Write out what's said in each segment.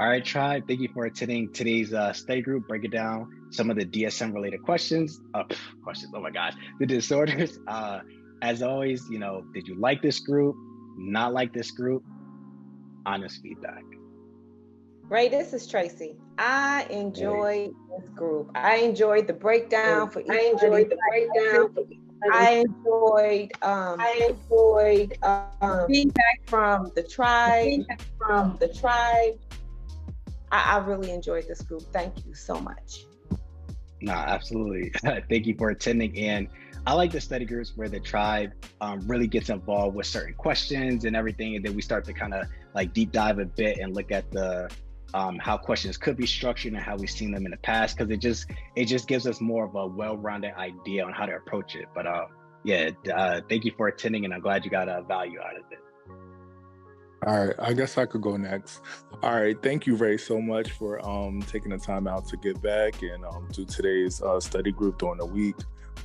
All right, Tribe, thank you for attending today's study group, breaking down some of the DSM related questions. Oh my gosh, the disorders. As always, did you like this group? Not like this group? Honest feedback. Ray, this is Tracy. I enjoyed this group. I enjoyed the breakdown for each. I enjoyed feedback from the tribe. I really enjoyed this group. Thank you so much. No, absolutely. Thank you for attending. And I like the study groups where the tribe really gets involved with certain questions and everything. And then we start to kind of like deep dive a bit and look at the how questions could be structured and how we've seen them in the past. Cause it just gives us more of a well-rounded idea on how to approach it. But thank you for attending, and I'm glad you got a value out of it. All right, I guess I could go next. All right, thank you, Ray, so much for taking the time out to get back and do today's study group during the week.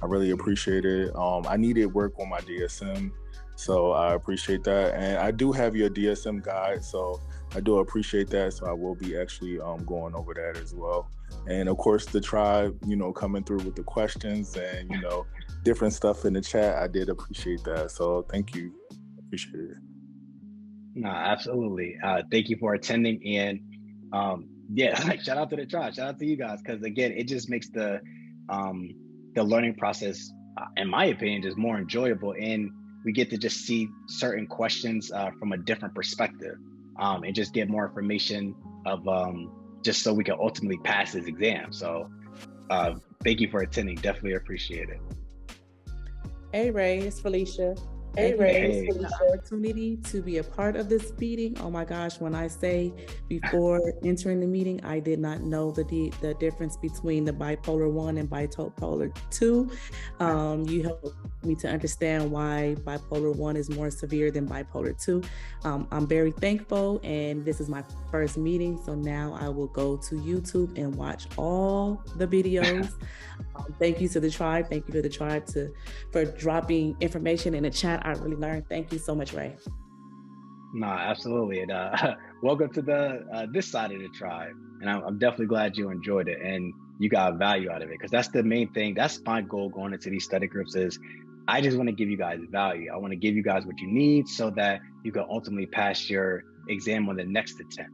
I really appreciate it. I needed work on my DSM, so I appreciate that. And I do have your DSM guide, so I do appreciate that. So I will be actually going over that as well. And of course, the tribe, coming through with the questions and, different stuff in the chat. I did appreciate that. So thank you. Appreciate it. No, absolutely. Thank you for attending. And shout out to the tribe. Shout out to you guys. Because again, it just makes the learning process, in my opinion, just more enjoyable. And we get to just see certain questions from a different perspective and just get more information of just so we can ultimately pass this exam. So thank you for attending. Definitely appreciate it. Hey, Ray, it's Felicia. Thank you for the opportunity to be a part of this meeting. Oh my gosh, when I say before entering the meeting, I did not know the difference between the bipolar 1 and bipolar 2. You helped me to understand why bipolar 1 is more severe than bipolar 2. I'm very thankful, and this is my first meeting, so now I will go to YouTube and watch all the videos. Thank you to the tribe. Thank you to the tribe for dropping information in the chat. I really learned. Thank you so much, Ray. No, absolutely. And welcome to this side of the tribe. And I'm definitely glad you enjoyed it and you got value out of it, because that's the main thing. That's my goal going into these study groups is I just want to give you guys value. I want to give you guys what you need so that you can ultimately pass your exam on the next attempt,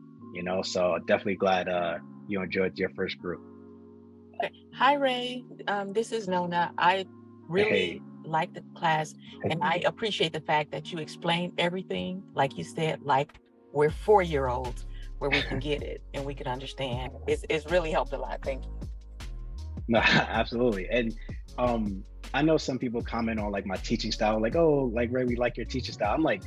So definitely glad you enjoyed your first group. Hi, Ray. This is Nona. I really like the class, and I appreciate the fact that you explained everything, like you said, like we're 4-year-olds, where we can get it and we can understand. It's really helped a lot. Thank you. No, absolutely. And I know some people comment on like my teaching style, like, oh, like Ray, we like your teaching style. I'm like,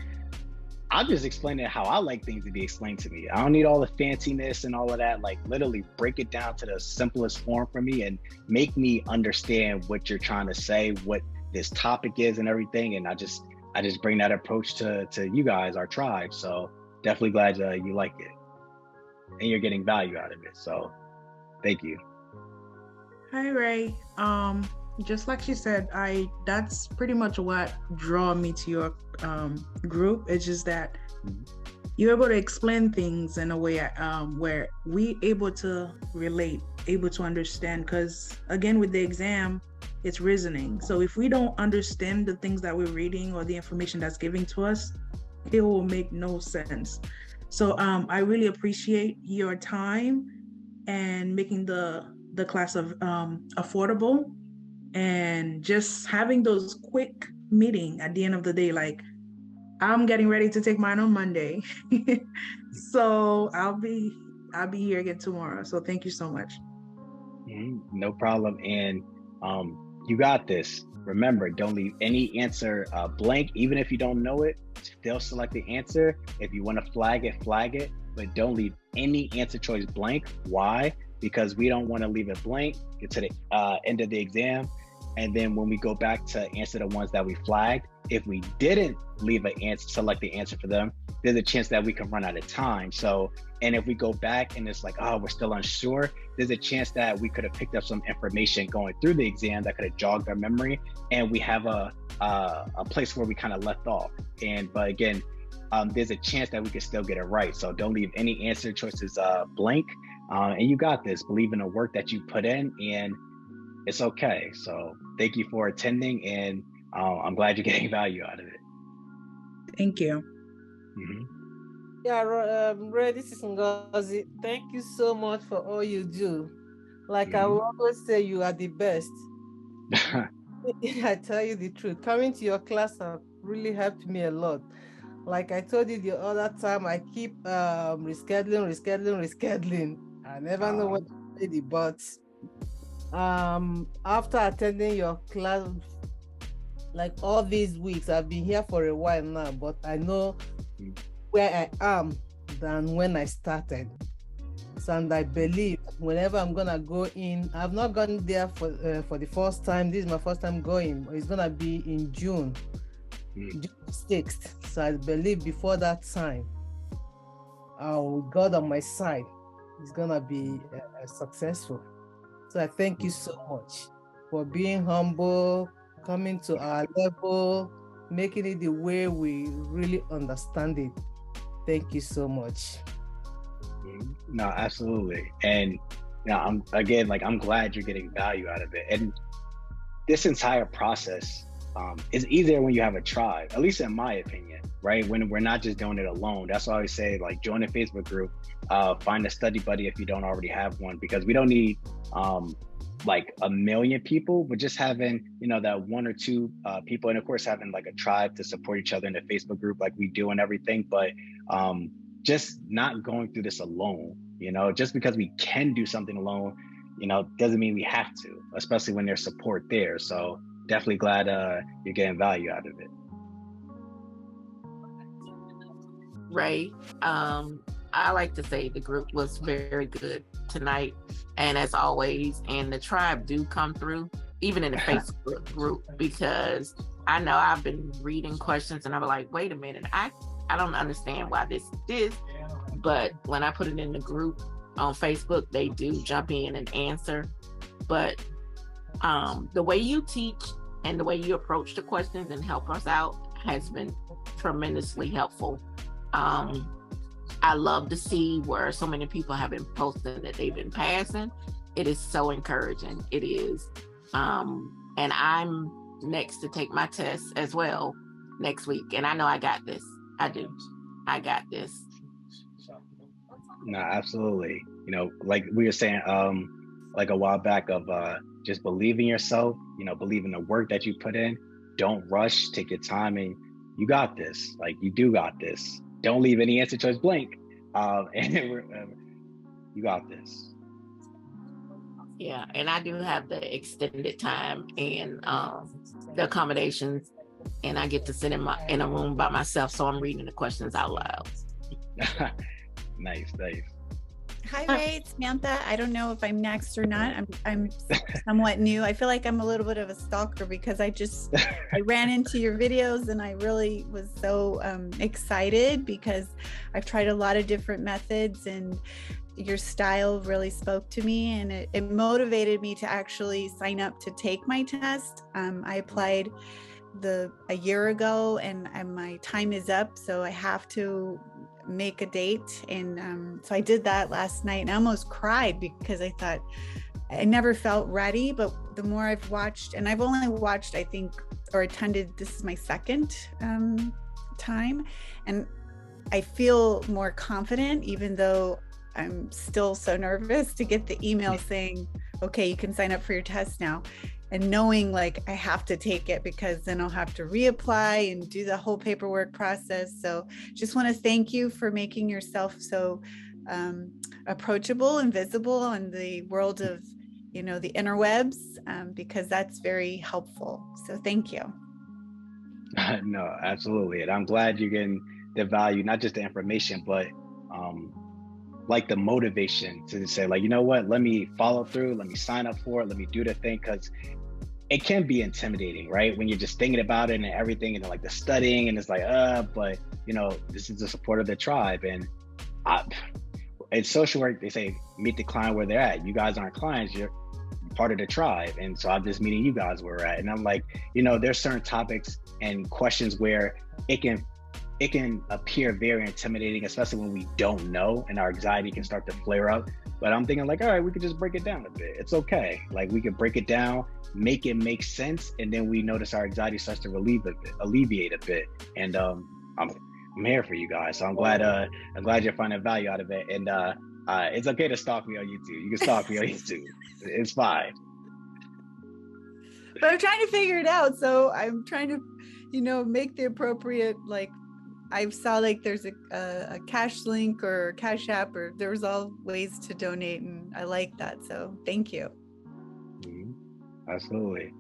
I'm just explaining how I like things to be explained to me. I don't need all the fanciness and all of that. Like literally break it down to the simplest form for me and make me understand what you're trying to say, what this topic is and everything. And I just bring that approach to you guys, our tribe. So definitely glad you like it and you're getting value out of it. So thank you. Hi, Ray. Just like she said, that's pretty much what drew me to your group. It's just that you're able to explain things in a way where we able to relate, able to understand. Because again, with the exam, it's reasoning. So if we don't understand the things that we're reading or the information that's given to us, it will make no sense. So I really appreciate your time and making the class of affordable. And just having those quick meeting at the end of the day, like I'm getting ready to take mine on Monday. So I'll be here again tomorrow. So thank you so much. No problem. And you got this. Remember, don't leave any answer blank. Even if you don't know it, still select the answer. If you want to flag it, but don't leave any answer choice blank. Why? Because we don't want to leave it blank, get to the end of the exam. And then when we go back to answer the ones that we flagged, if we didn't leave an answer, select the answer for them, there's a chance that we can run out of time. So, and if we go back and it's like, oh, we're still unsure, there's a chance that we could have picked up some information going through the exam that could have jogged our memory, and we have a place where we kind of left off. But again, there's a chance that we can still get it right. So don't leave any answer choices blank. And you got this. Believe in the work that you put in, and it's okay. So thank you for attending, and I'm glad you're getting value out of it. Thank you. Mm-hmm. Yeah, Ray, this is Ngozi. Thank you so much for all you do. Like I will always say, you are the best. I tell you the truth. Coming to your class have really helped me a lot. Like I told you the other time, I keep rescheduling. I never know what to say, but after attending your class, like all these weeks, I've been here for a while now, but I know where I am than when I started. So, and I believe whenever I'm gonna go in, I've not gone there for the first time. This is my first time going. It's gonna be in June, June 6th. So I believe before that time, with God on my side, it's gonna be successful. So I thank you so much for being humble, coming to our level, making it the way we really understand it. Thank you so much. No, absolutely. And I'm glad you're getting value out of it. And this entire process is easier when you have a tribe, at least in my opinion, right? When we're not just doing it alone. That's why I always say, like, join a Facebook group, find a study buddy if you don't already have one, because we don't need like 1 million people, but just having, that 1 or 2 people, and of course having like a tribe to support each other in a Facebook group like we do and everything. But just not going through this alone, just because we can do something alone, doesn't mean we have to, especially when there's support there. So definitely glad you're getting value out of it. Ray, I like to say the group was very good tonight, and as always, and the tribe do come through, even in the Facebook group, because I know I've been reading questions and I'm like, wait a minute, I don't understand why this is, but when I put it in the group on Facebook, they do jump in and answer. But the way you teach and the way you approach the questions and help us out has been tremendously helpful. I love to see where so many people have been posting that they've been passing. It is so encouraging. It is. And I'm next to take my test as well next week. And I know I got this. I do. I got this. No, absolutely. Like we were saying, like a while back, of just believe in yourself, believe in the work that you put in. Don't rush, take your time, and you got this. Like, you do got this. Don't leave any answer choice blank. And you got this. Yeah, and I do have the extended time and the accommodations, and I get to sit in a room by myself, so I'm reading the questions out loud. Nice. Hi, Ray, it's Samantha. I don't know if I'm next or not. I'm somewhat new. I feel like I'm a little bit of a stalker because I ran into your videos and I really was so excited because I've tried a lot of different methods and your style really spoke to me, and it motivated me to actually sign up to take my test. I applied a year ago and my time is up, so I have to make a date, and so I did that last night and I almost cried because I thought I never felt ready. But the more I've watched, and I've only watched, I think, or attended, this is my second time, and I feel more confident, even though I'm still so nervous to get the email saying, okay, you can sign up for your test now. And knowing like I have to take it because then I'll have to reapply and do the whole paperwork process. So just want to thank you for making yourself so approachable and visible in the world of, the interwebs, because that's very helpful. So thank you. No, absolutely. And I'm glad you're getting the value, not just the information, but like the motivation to say, like, you know what, let me follow through, let me sign up for it, let me do the thing, because it can be intimidating, right? When you're just thinking about it and everything, and like the studying, and it's like, but this is the support of the tribe. And in social work, they say meet the client where they're at. You guys aren't clients, you're part of the tribe. And so I'm just meeting you guys where we're at. And I'm like, there's certain topics and questions where it can it can appear very intimidating, especially when we don't know and our anxiety can start to flare up. But I'm thinking like, all right, we could just break it down a bit. It's okay. Like we could break it down, make it make sense, and then we notice our anxiety starts to alleviate a bit. And I'm here for you guys. So I'm glad you're finding value out of it. And it's okay to stalk me on YouTube. You can stalk me on YouTube. It's fine. But I'm trying to figure it out. So I'm trying to, make the appropriate, like, I saw like there's a cash link or cash app, or there's all ways to donate, and I like that. So thank you. Mm-hmm. Absolutely.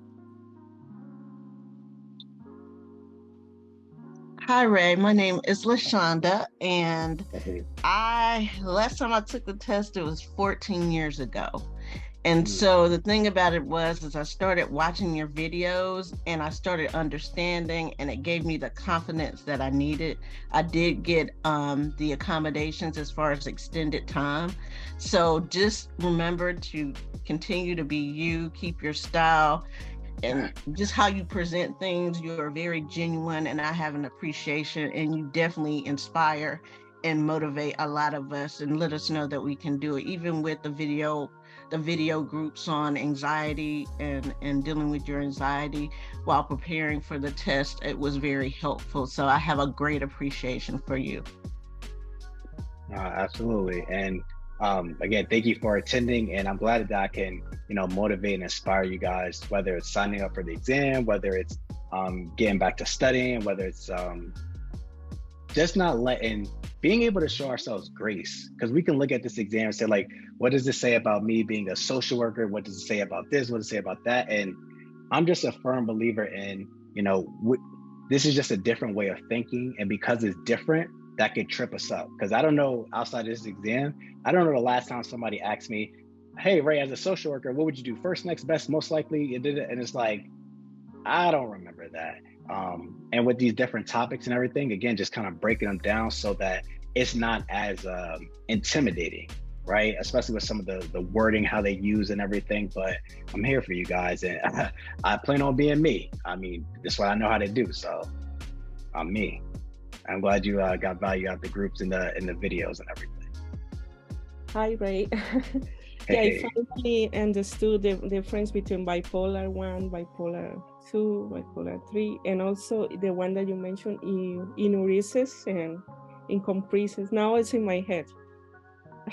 Hi, Ray. My name is LaShonda, and last time I took the test, it was 14 years ago. And so the thing about it is I started watching your videos and I started understanding, and it gave me the confidence that I needed. I did get the accommodations as far as extended time. So just remember to continue to be you, keep your style, and just how you present things. You're very genuine, and I have an appreciation, and you definitely inspire and motivate a lot of us and let us know that we can do it. Even with the video groups on anxiety and dealing with your anxiety while preparing for the test, it was very helpful. So I have a great appreciation for you. Absolutely. And again, thank you for attending, and I'm glad that I can, motivate and inspire you guys, whether it's signing up for the exam, whether it's getting back to studying, whether it's just not being able to show ourselves grace, because we can look at this exam and say, like, what does this say about me being a social worker? What does it say about this? What does it say about that? And I'm just a firm believer in, this is just a different way of thinking. And because it's different, that could trip us up. Because I don't know, outside of this exam, I don't know the last time somebody asked me, hey, Ray, as a social worker, what would you do? First, next best, most likely, you did it. And it's like, I don't remember that. And with these different topics and everything, again, just kind of breaking them down so that it's not as intimidating, right? Especially with some of the wording, how they use and everything. But I'm here for you guys, and I plan on being me. I mean, that's what I know how to do. So I'm me. I'm glad you got value out the groups and the videos and everything. Hi, Ray. Hey. I finally understood the difference between bipolar 1, bipolar 2, bipolar 3, and also the one that you mentioned, enuresis and incompresis. Now it's in my head.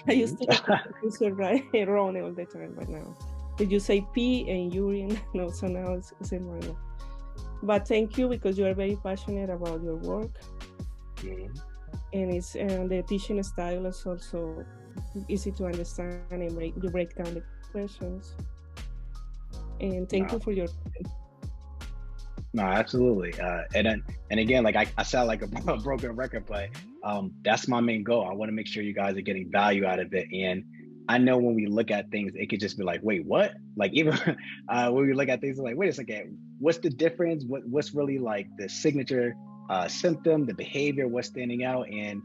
I used to get right wrong all the time, but now did you say pee and urine? No, so now it's in my head. But thank you, because you are very passionate about your work. Mm-hmm. And it's the teaching style is also easy to understand, and you break down the questions. And thank you for your time. No, absolutely. And again, like I sound like a broken record, but that's my main goal. I want to make sure you guys are getting value out of it. And I know when we look at things, it could just be like, wait, what? Like even when we look at things, like, wait a second, what's the difference? What's really like the signature symptom, the behavior, what's standing out? And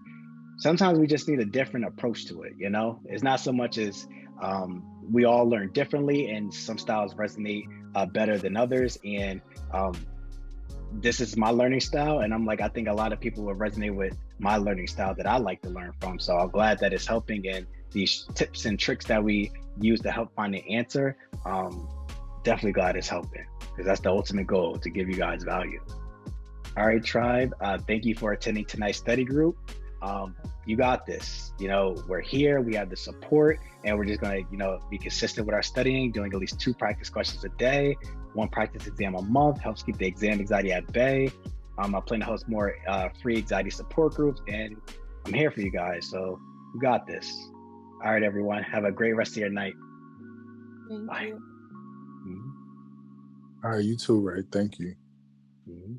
sometimes we just need a different approach to it. It's not so much as we all learn differently, and some styles resonate better than others. And this is my learning style, and I'm like, I think a lot of people will resonate with my learning style that I like to learn from. So I'm glad that it's helping, and these tips and tricks that we use to help find the answer, definitely glad it's helping, because that's the ultimate goal, to give you guys value. All right, tribe, thank you for attending tonight's study group. You got this. We're here, we have the support, and we're just gonna, be consistent with our studying, doing at least 2 practice questions a day, 1 practice exam a month, helps keep the exam anxiety at bay. I plan to host more free anxiety support groups, and I'm here for you guys. So you got this. All right, everyone, have a great rest of your night. Thank Bye. you. Mm-hmm. All right, you too, Ray. Thank you. Mm-hmm.